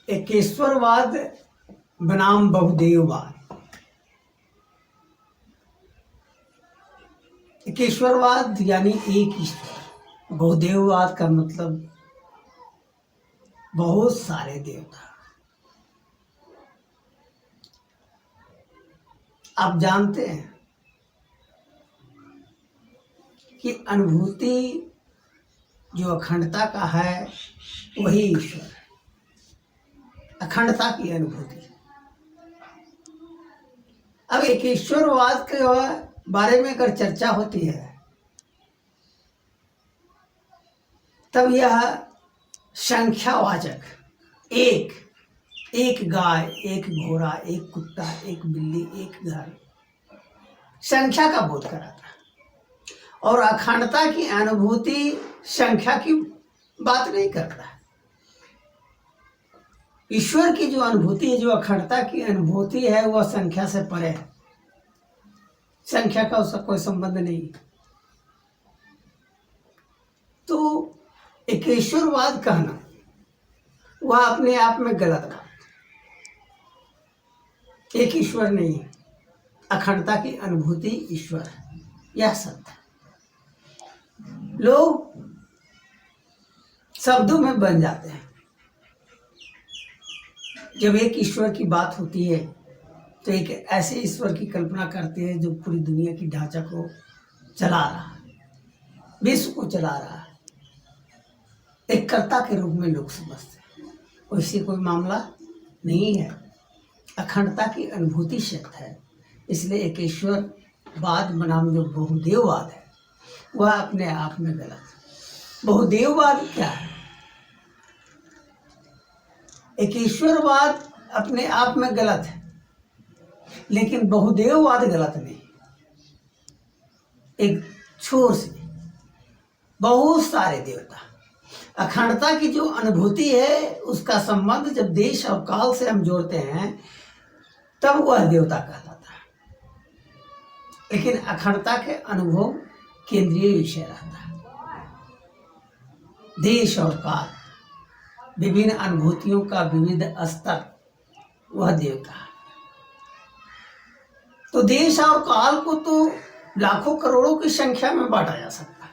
एकेश्वरवाद बनाम बहुदेववाद। एकेश्वरवाद यानी एक ईश्वर, बहुदेववाद का मतलब बहुत सारे देवता। आप जानते हैं कि अनुभूति जो अखंडता का है वही ईश्वर है, अखंडता की अनुभूति। अब एक ईश्वरवाद के बारे में अगर चर्चा होती है तब यह संख्यावाचक एक गाय, एक घोड़ा, एक कुत्ता, एक बिल्ली, एक घर, संख्या का बोध कराता है। और अखंडता की अनुभूति संख्या की बात नहीं करता है। ईश्वर की जो अनुभूति है, जो अखंडता की अनुभूति है, वह संख्या से परे है। संख्या का उसका कोई संबंध नहीं। तो एकेश्वरवाद कहना वह अपने आप में गलत बात। एक ईश्वर नहीं, अखंडता की अनुभूति ईश्वर है, यह सत्य है। लोग शब्दों में बन जाते हैं। जब एक ईश्वर की बात होती है तो एक ऐसे ईश्वर की कल्पना करते हैं जो पूरी दुनिया की ढांचा को चला रहा है, विश्व को चला रहा है, एक कर्ता के रूप में लोग समझते हैं। वैसे कोई मामला नहीं है। अखंडता की अनुभूति सत्य है। इसलिए एकेश्वरवाद बनाम जो बहुदेववाद है वह अपने आप में गलत है। बहुदेववाद क्या है? एकेश्वरवाद अपने आप में गलत है, लेकिन बहुदेववाद गलत नहीं। एक छोर से बहुत सारे देवता, अखंडता की जो अनुभूति है उसका संबंध जब देश और काल से हम जोड़ते हैं तब वह देवता कहलाता है। लेकिन अखंडता के अनुभव केंद्रीय विषय रहता है। देश और काल, विभिन्न अनुभूतियों का विविध स्तर, वह देवता है। तो देश और काल को तो लाखों करोड़ों की संख्या में बांटा जा सकता है।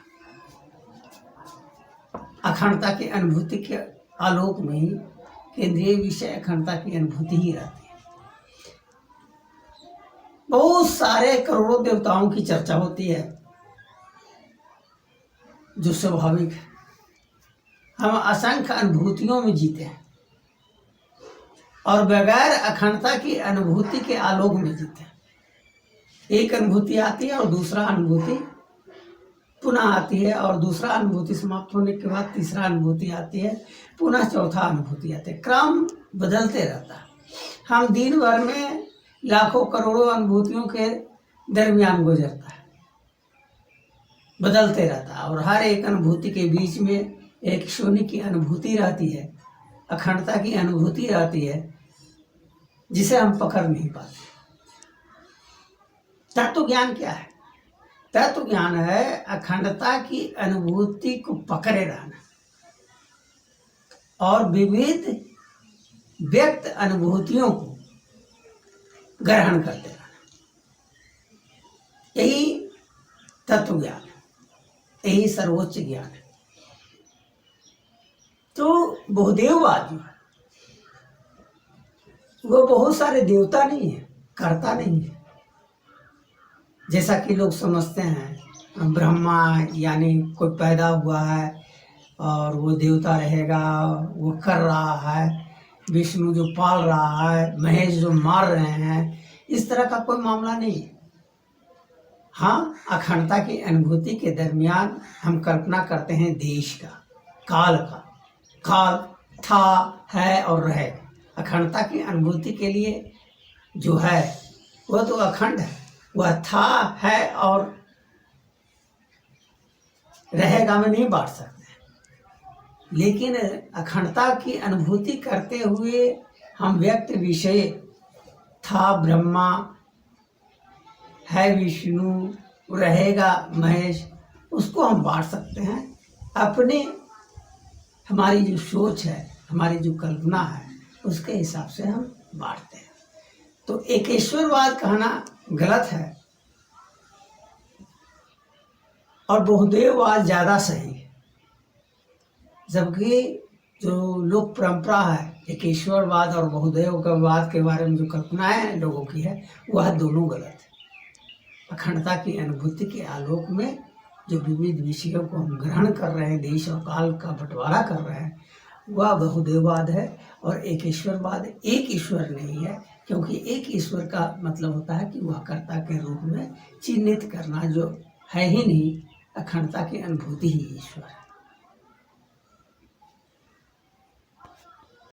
अखंडता की अनुभूति के आलोक में ही केंद्रीय विषय अखंडता की अनुभूति ही रहती है। बहुत सारे करोड़ों देवताओं की चर्चा होती है जो स्वाभाविक है। हम असंख्य अनुभूतियों में जीते हैं और बगैर अखंडता की अनुभूति के आलोक में जीते हैं। एक अनुभूति आती है और दूसरा अनुभूति पुनः आती है, और दूसरा अनुभूति समाप्त होने के बाद तीसरा अनुभूति आती है, पुनः चौथा अनुभूति आती है। क्रम बदलते रहता है। हम दिन भर में लाखों करोड़ों अनुभूतियों के दरमियान गुजरता है, बदलते रहता है। और हर एक अनुभूति के बीच में एक शून्य की अनुभूति रहती है, अखंडता की अनुभूति रहती है, जिसे हम पकड़ नहीं पाते। तत्व ज्ञान क्या है? तत्व ज्ञान है अखंडता की अनुभूति को पकड़े रहना और विविध व्यक्त अनुभूतियों को ग्रहण करते रहना। यही तत्व ज्ञान है, यही सर्वोच्च ज्ञान है। तो बहुदेववाद जो है वो बहुत सारे देवता नहीं है, कर्ता नहीं है। जैसा कि लोग समझते हैं ब्रह्मा यानी कोई पैदा हुआ है और वो देवता रहेगा, वो कर रहा है, विष्णु जो पाल रहा है, महेश जो मार रहे हैं, इस तरह का कोई मामला नहीं है। हाँ, अखंडता की अनुभूति के दरमियान हम कल्पना करते हैं देश का, काल का। काल था, है और रहेगा। अखंडता की अनुभूति के लिए जो है वह तो अखंड है, वह था, है और रहेगा में नहीं बांट सकते। लेकिन अखंडता की अनुभूति करते हुए हम व्यक्त विषय था ब्रह्मा, है विष्णु, रहेगा महेश, उसको हम बांट सकते हैं। अपने हमारी जो सोच है, हमारी जो कल्पना है, उसके हिसाब से हम बांटते हैं। तो एकेश्वरवाद कहना गलत है और बहुदेववाद ज़्यादा सही है। जबकि जो लोक परंपरा है एकेश्वरवाद और बहुदेववाद के बारे में जो कल्पनाएं लोगों की है वह दोनों गलत है। अखंडता की अनुभूति के आलोक में जो विविध विषयों को हम ग्रहण कर रहे हैं, देश और काल का बंटवारा कर रहे हैं, वह बहुदेववाद है। और एक ईश्वरवाद एक ईश्वर नहीं है, क्योंकि एक ईश्वर का मतलब होता है कि वह कर्ता के रूप में चिन्हित करना, जो है ही नहीं। अखंडता की अनुभूति ही ईश्वर है।